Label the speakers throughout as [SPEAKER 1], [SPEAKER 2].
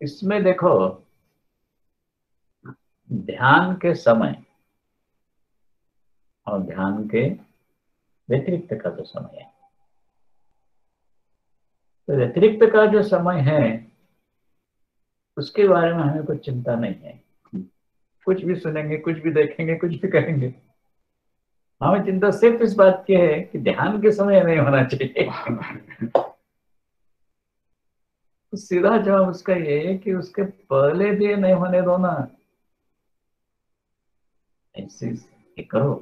[SPEAKER 1] इसमें देखो, ध्यान के समय और ध्यान के व्यतिरिक्त का जो समय है, तो व्यतिरिक्त का जो समय है उसके बारे में हमें कुछ चिंता नहीं है। कुछ भी सुनेंगे, कुछ भी देखेंगे, कुछ भी करेंगे, हमें चिंता सिर्फ इस बात की है कि ध्यान के समय नहीं होना चाहिए। तो सीधा जवाब उसका ये है कि उसके पहले भी नहीं होने दो ना। ऐसे ये करो,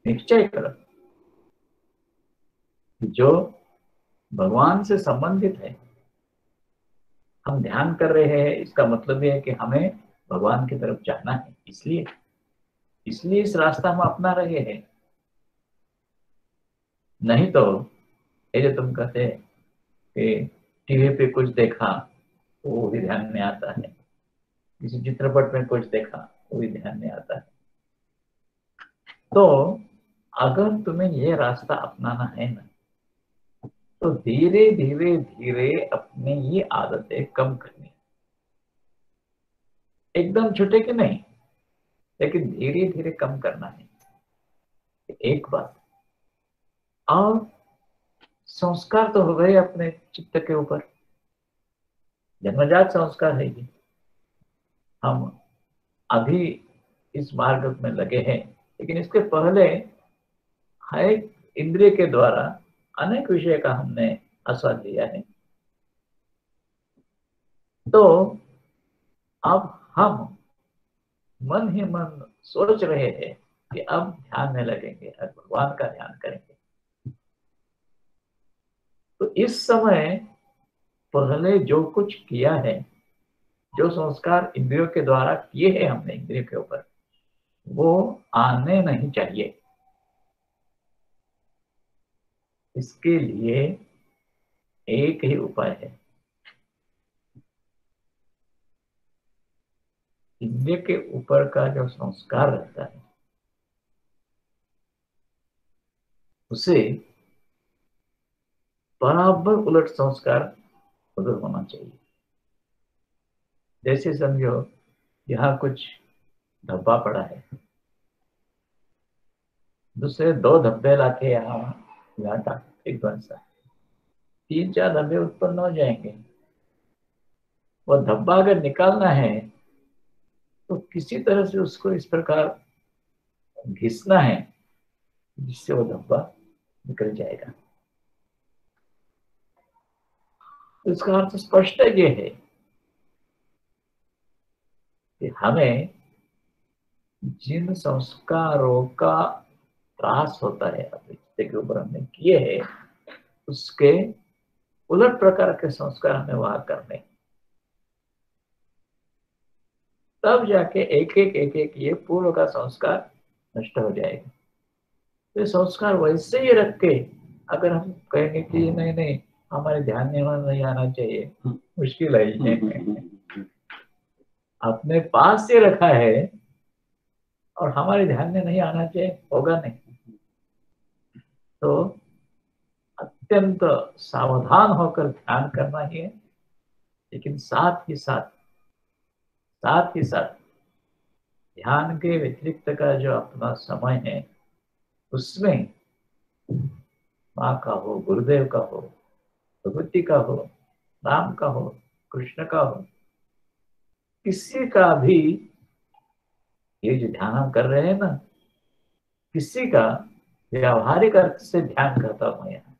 [SPEAKER 1] निश्चय करो कि जो भगवान से संबंधित है, हम ध्यान कर रहे हैं, इसका मतलब ये है कि हमें भगवान की तरफ जाना है। इसलिए इसलिए इस रास्ता हम अपना रहे हैं। नहीं तो ये जो तुम कहते हैं कि टीवी पे कुछ देखा वो भी ध्यान में आता है, किसी चित्रपट में कुछ देखा वो भी ध्यान में आता है। तो अगर तुम्हें ये रास्ता अपनाना है ना, तो धीरे धीरे धीरे अपने ये आदतें कम करनी। एकदम छुटेगी नहीं, लेकिन धीरे धीरे कम करना है। एक बात। और संस्कार तो हो गए अपने चित्त के ऊपर, जन्मजात संस्कार है ये। हम अभी इस मार्ग में लगे हैं, लेकिन इसके पहले हर एक इंद्रिय के द्वारा अनेक विषय का हमने आस्वाद लिया है। तो अब हम मन ही मन सोच रहे हैं कि अब ध्यान में लगेंगे, अब भगवान का ध्यान करेंगे। तो इस समय पहले जो कुछ किया है, जो संस्कार इंद्रियों के द्वारा किए हैं हमने इंद्रियों के ऊपर, वो आने नहीं चाहिए। इसके लिए एक ही उपाय है। इंद्रिय के ऊपर का जो संस्कार रहता है उसे बराबर उलट संस्कार उधर होना चाहिए। जैसे समझो यहाँ कुछ धब्बा पड़ा है, दूसरे दो धब्बे लाके यहाँ घाटा एक सा 3-4 धब्बे उत्पन्न हो जाएंगे। वो धब्बा अगर निकालना है तो किसी तरह से उसको इस प्रकार घिसना है जिससे वो धब्बा निकल जाएगा। तो इसका अर्थ स्पष्ट ये है कि हमें जिन संस्कारों का त्रास होता है अपने चित्त के ऊपर हमने किए हैं, उसके उलट प्रकार के संस्कार हमें वहां करने, तब जाके एक एक ये पूर्व का संस्कार नष्ट हो जाएगा। तो ये संस्कार वैसे ही रख के अगर हम कहेंगे कि नहीं नहीं हमारे ध्यान में नहीं आना चाहिए, मुश्किल है। अपने पास से रखा है और हमारे ध्यान में नहीं आना चाहिए, होगा नहीं। तो अत्यंत सावधान होकर ध्यान करना ही है, लेकिन साथ ही साथ ध्यान के व्यतिरिक्त का जो अपना समय है उसमें माँ का हो, गुरुदेव का हो, भगवती का हो, राम का हो, कृष्ण का हो, किसी का भी, ये जो ध्यान हम कर रहे हैं ना, किसी का व्यावहारिक अर्थ से ध्यान करता हूं यहाँ,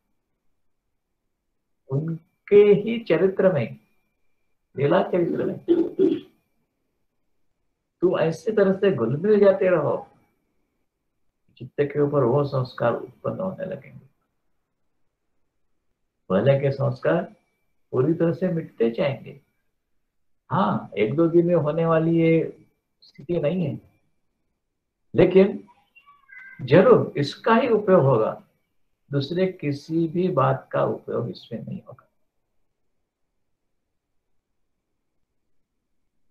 [SPEAKER 1] उनके ही चरित्र में, लीला चरित्र में तुम ऐसी तरह से घुल मिल जाते रहो, चित्त के ऊपर वो संस्कार उत्पन्न होने लगेंगे। पहले के संस्कार पूरी तरह से मिटते जाएंगे। हाँ, 1-2 दिन में होने वाली ये स्थिति नहीं है, लेकिन जरूर इसका ही उपयोग होगा, दूसरे किसी भी बात का उपयोग इसमें नहीं होगा।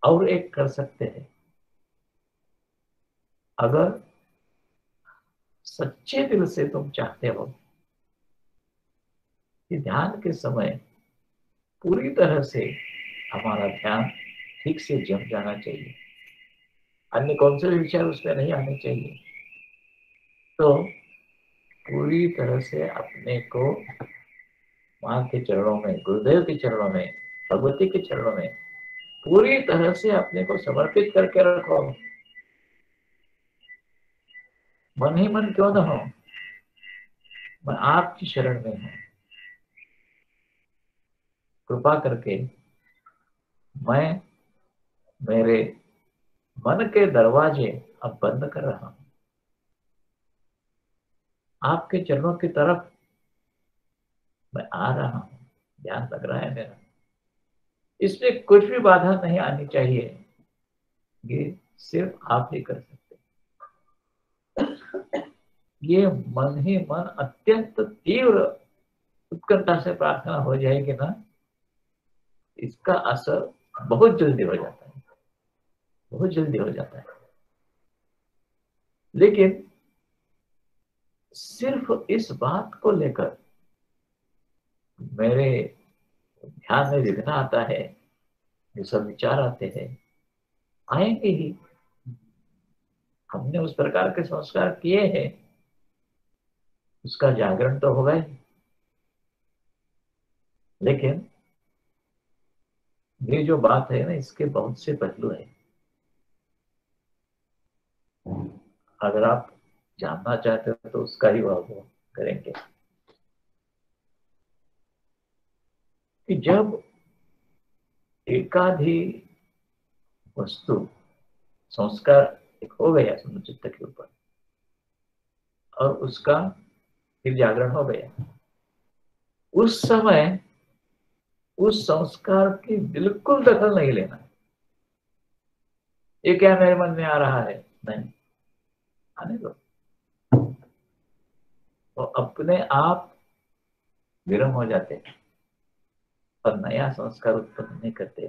[SPEAKER 1] और एक कर सकते हैं, अगर सच्चे दिल से तुम चाहते हो कि ध्यान के समय पूरी तरह से हमारा ध्यान ठीक से जम जाना चाहिए, अन्य कौन से भी विचार उसमें नहीं आने चाहिए। तो पूरी तरह से अपने को माँ के चरणों में, गुरुदेव के चरणों में, भगवती के चरणों में पूरी तरह से अपने को समर्पित करके रखो। मन ही मन क्यों न हो, मैं आपकी शरण में हूँ, कृपा करके मैं मेरे मन के दरवाजे अब बंद कर रहा हूँ, आपके चरणों की तरफ मैं आ रहा हूँ, ध्यान लग रहा है मेरा। इसमें कुछ भी बाधा नहीं आनी चाहिए, ये सिर्फ आप ही कर सकते। ये मन ही मन अत्यंत तीव्र उत्कंठा से प्रार्थना हो जाएगी ना, इसका असर बहुत जल्दी हो जाता है, बहुत जल्दी हो जाता है। लेकिन सिर्फ इस बात को लेकर मेरे ध्यान में विघ्न आता है, जो सब विचार आते हैं, आएंगे ही। हमने उस प्रकार के संस्कार किए हैं, उसका जागरण तो होगा ही। लेकिन ये जो बात है ना, इसके बहुत से पहलू है। अगर आप जानना चाहते हो तो उसका ही वो करेंगे कि जब एकाधी वस्तु संस्कार एक हो गया समुचित के ऊपर और उसका फिर जागरण हो गया, उस समय उस संस्कार की बिल्कुल दखल नहीं लेना। ये क्या मेरे मन में आ रहा है, नहीं आने दो, तो अपने आप विरम हो जाते हैं और नया संस्कार उत्पन्न नहीं करते।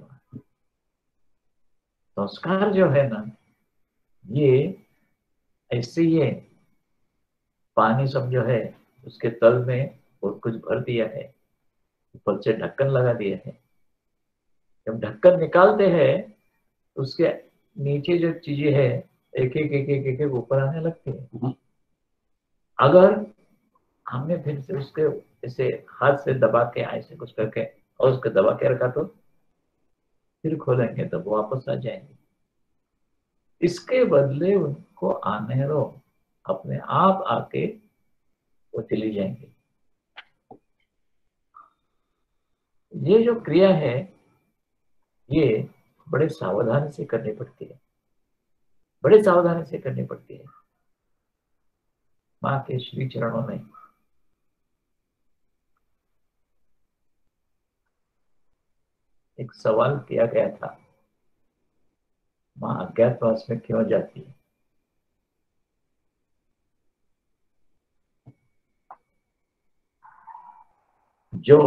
[SPEAKER 1] संस्कार जो है ना, ये ऐसे ही है, पानी समझो है, उसके तल में और कुछ भर दिया है, ऊपर से ढक्कन लगा दिया है। जब ढक्कन निकालते हैं तो उसके नीचे जो चीजें है एक एक एक एक एक एक ऊपर आने लगती है। अगर हमने फिर से उसके ऐसे हाथ से दबा के ऐसे कुछ करके और उसको दबा के रखा तो फिर खोलेंगे तो वो वापस आ जाएंगे। इसके बदले उनको आने दो, अपने आप आके वो चली जाएंगे। ये जो क्रिया है, ये बड़े सावधानी से करनी पड़ती है, बड़े सावधानी से करनी पड़ती है। माँ के श्री चरणों में एक सवाल किया गया था, माँ अज्ञातवास में क्यों जाती है? जो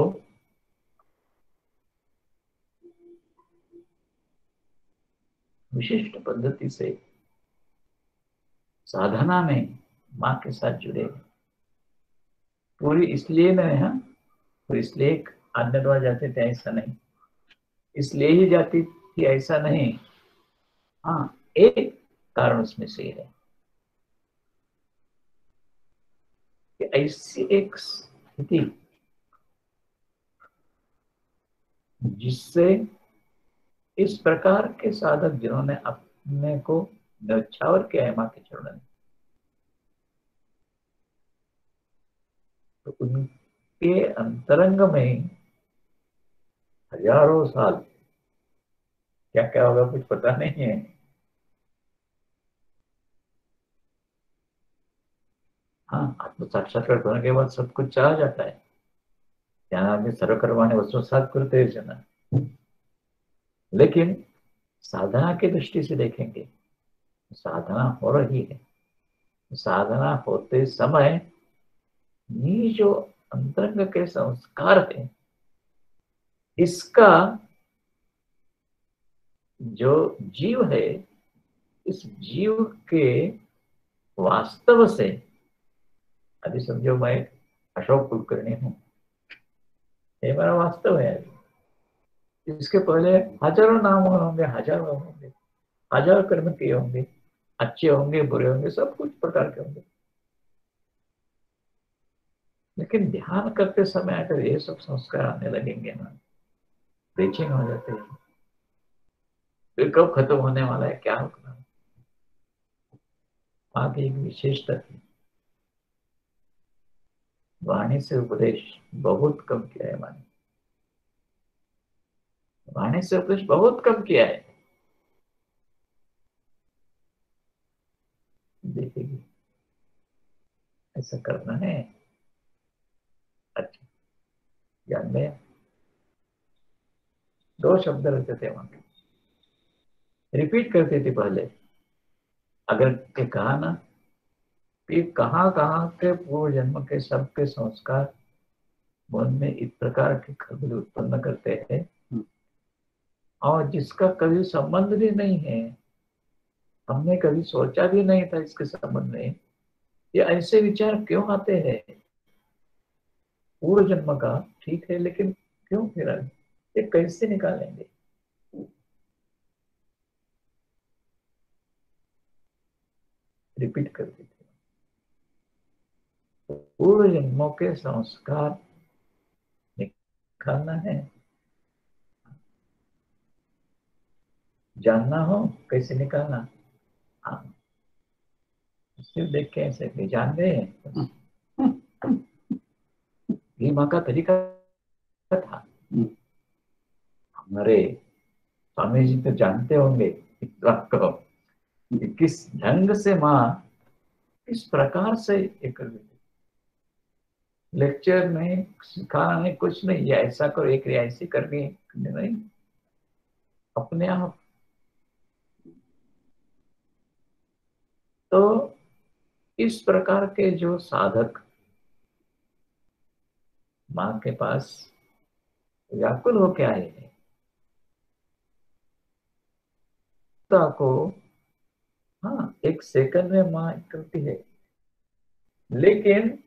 [SPEAKER 1] विशिष्ट पद्धति से साधना में माँ के साथ जुड़े, पूरी इसलिए नहीं है, तो इसलिए अन्य द्वारा जाते थे ऐसा नहीं, इसलिए ही जाती थी ऐसा नहीं। हाँ, एक कारण उसमें से है कि ऐसी एक स्थिति जिससे इस प्रकार के साधक जिन्होंने अपने को न्यौछावर किया है माँ के चरणों में, तो उनके अंतरंग में हजारों साल क्या क्या होगा कुछ पता नहीं है। हाँ, आत्म साक्षात्कार होने के बाद सब कुछ चला जाता है। ज्ञानाग्नि सर्वकर्माणि वस्तुतः कुरुते अर्जुन। लेकिन साधना की दृष्टि से देखेंगे, साधना हो रही है, साधना होते समय ये जो अंतरंग के संस्कार है, इसका जो जीव है, इस जीव के वास्तव से, अभी समझो मैं अशोक कुलकर्णी हूँ, ये मेरा वास्तव है। इसके पहले हजारों नाम होंगे, हजारों होंगे, हजार कर्म किए होंगे, अच्छे होंगे, बुरे होंगे, सब कुछ प्रकार के होंगे। लेकिन ध्यान करते समय अगर ये सब संस्कार आने लगेंगे ना, बेचैन हो जाते हैं, फिर कब खत्म होने वाला है, क्या होगा। आगे एक विशेषता थी, वाणी से उपदेश बहुत कम किया है। वाणी से उपदेश बहुत कम किया है। देखिए, ऐसा करना है, अच्छा, ध्यान में दो शब्द रहते थे वहां, रिपीट करते थे पहले। अगर के कहा ना कि कहाँ कहाँ के पूर्व जन्म के सबके संस्कार मन में इस प्रकार की खलबली उत्पन्न करते हैं, और जिसका कभी संबंध भी नहीं है, हमने कभी सोचा भी नहीं था इसके संबंध में, ये ऐसे विचार क्यों आते हैं पूर्व जन्म का, ठीक है, लेकिन क्यों फिर ये कैसे निकालेंगे। रिपीट करते थे, पूर्व जन्मों के संस्कार निकालना है, जानना हो कैसे निकालना। हाँ, सिर्फ देख के ऐसे नहीं जान रहे हैं, ये माँ का तरीका था। हमारे स्वामी जी तो जानते होंगे इस बात को, कि किस ढंग से माँ किस प्रकार से ये कर देती। लेक्चर में सिखाना नहीं, कुछ नहीं, ये ऐसा करो, एक क्रिया ऐसी करनी है, नहीं, अपने आप। तो इस प्रकार के जो साधक माँ के पास व्याकुल होके आए हैं, को हाँ एक सेकंड में माँ करती है, लेकिन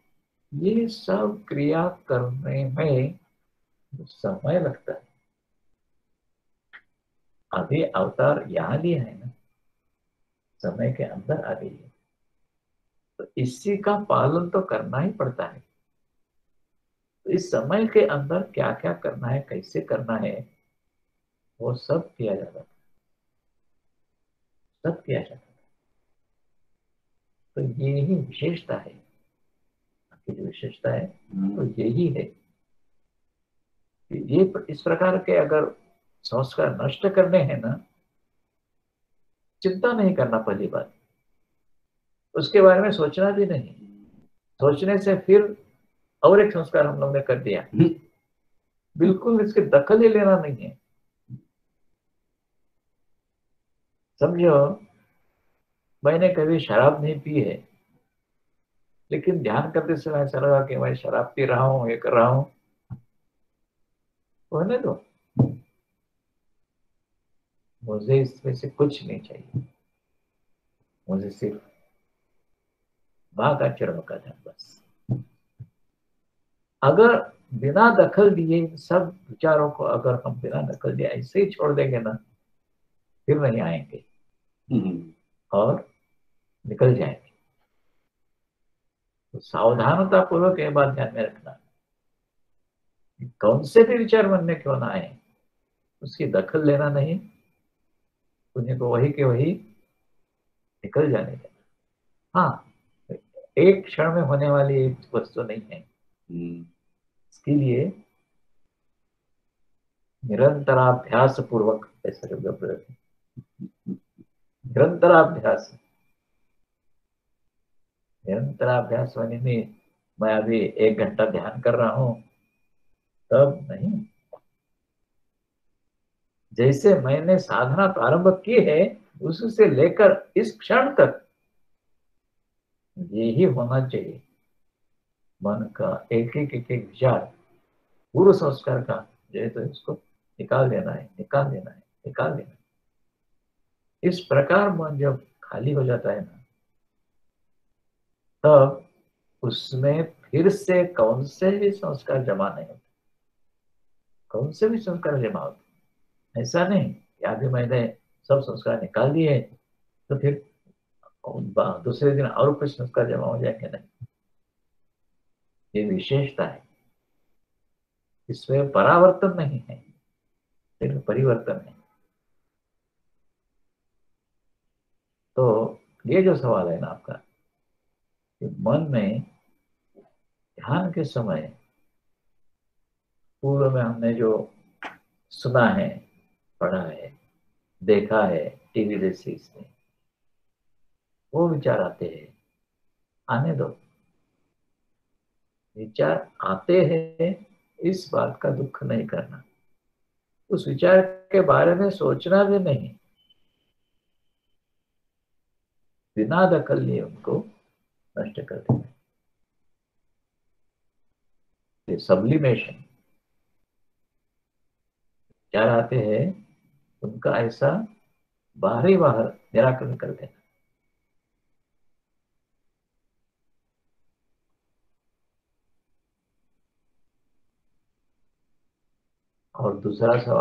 [SPEAKER 1] ये सब क्रिया करने में समय लगता है। अभी अवतार यहाँ लिया है ना, समय के अंदर आ गई है, तो इसी का पालन तो करना ही पड़ता है। तो इस समय के अंदर क्या क्या करना है, कैसे करना है, वो सब किया जाता है, सब किया जाता है। तो ये ही विशेषता है, आपकी जो विशेषता है तो यही है कि ये इस प्रकार के अगर संस्कार नष्ट करने हैं ना, चिंता नहीं करना पहली बात, उसके बारे में सोचना भी नहीं, सोचने से फिर और एक संस्कार हम लोग ने कर दिया, बिल्कुल इसके दखल ही लेना नहीं है। समझो, मैंने कभी शराब नहीं पी है, लेकिन ध्यान करते समय ऐसा लगा कि मैं शराब पी रहा हूँ, ये कर रहा हूँ, होने दो, मुझे इसमें से कुछ नहीं चाहिए, मुझे सिर्फ माँ का चरण का था बस। अगर बिना दखल दिए इन सब विचारों को अगर हम बिना दखल दिए ऐसे ही छोड़ देंगे ना, फिर नहीं आएंगे और निकल जाएंगे। तो सावधानता पूर्वक ये बात ध्यान में रखना, कौन से भी विचार मन में क्यों ना आए, उसकी दखल लेना नहीं, उन्हें को वही के वही निकल जाने देना। हाँ, एक क्षण में होने वाली एक वस्तु नहीं है, इसके लिए निरंतराभ्यास पूर्वक, ऐसा शब्द प्रयोग, निरंतराभ्यास, निरंतराभ्यास होने में मैं अभी 1 घंटा ध्यान कर रहा हूँ तब नहीं, जैसे मैंने साधना प्रारंभ की है उससे लेकर इस क्षण तक यही होना चाहिए। मन का एक एक विचार पूर्व संस्कार का जो है, तो इसको निकाल देना है, निकाल देना है, निकाल देना है। इस प्रकार मन जब खाली हो जाता है ना, तब उसमें फिर से कौन से भी संस्कार जमा नहीं होते, कौन से भी संस्कार जमा होते, ऐसा नहीं कि अभी मैंने सब संस्कार निकाल दिए तो फिर दूसरे दिन और कुछ संस्कार जमा हो जाएंगे, नहीं। ये विशेषता है, इसमें परावर्तन नहीं है, सिर्फ परिवर्तन है। तो ये जो सवाल है ना आपका, कि मन में ध्यान के समय पूर्व में हमने जो सुना है, पढ़ा है, देखा है, टीवी सीरीज में, वो विचार आते हैं, आने दो। विचार आते हैं, इस बात का दुख नहीं करना, उस विचार के बारे में सोचना भी नहीं, बिना दखल लिए उनको नष्ट कर देना। ये सब्लिमेशन। विचार आते हैं, उनका ऐसा बाहरी बाहर निराकरण कर देना। और दूसरा सवाल